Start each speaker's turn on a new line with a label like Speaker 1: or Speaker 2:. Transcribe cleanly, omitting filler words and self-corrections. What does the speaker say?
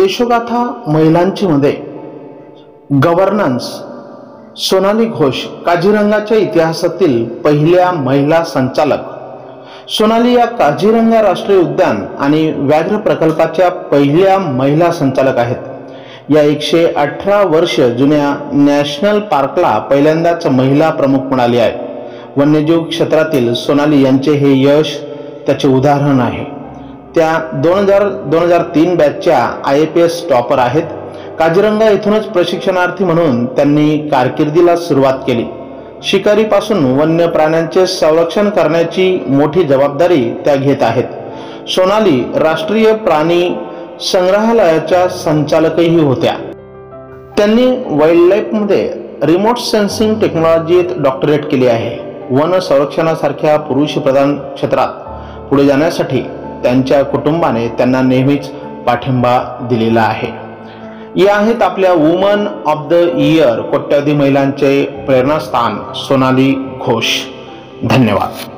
Speaker 1: यशोगाथा महिलांची मध्ये गव्हर्नन्स सोनाली घोष काझीरंगाच्या इतिहासातील पहिल्या महिला संचालक। सोनाली या काझीरंगा राष्ट्रीय उद्यान आणि व्याघ्र प्रकल्पाच्या पहिल्या महिला संचालक आहेत। या 118 वर्ष जुन्या नॅशनल पार्कला पहिल्यांदाच महिला प्रमुख मिळाली आहे। वन्यजीव क्षेत्रातील सोनाली यांचे हे यश त्याचे उदाहरण आहे। त्या 2003 बॅचच्या IAPS टॉपर आहेत। काझीरंगा येथूनच प्रशिक्षणार्थी म्हणून त्यांनी कारकिर्दीला सुरुवात केली। शिकारीपासून वन्य प्राण्यांचे संरक्षण करण्याची मोठी जबाबदारी त्या घेत आहेत। सोनाली राष्ट्रीय प्राणी संग्रहालयाच्या संचालकही होत्या। त्यांनी वाईल्डलाईफमध्ये रिमोट सेन्सिंग टेक्नॉलॉजीत डॉक्टरेट केली आहे। वन संरक्षणासारख्या पुरुषप्रधान क्षेत्रात पुढे जाण्यासाठी त्यांच्या कुटुंबाने त्यांना नेहमीच पाठिंबा दिलेला आहे। या आहेत आपल्या वुमन ऑफ द इयर कोट्यावधी महिलांचे प्रेरणास्थान सोनाली घोष। धन्यवाद।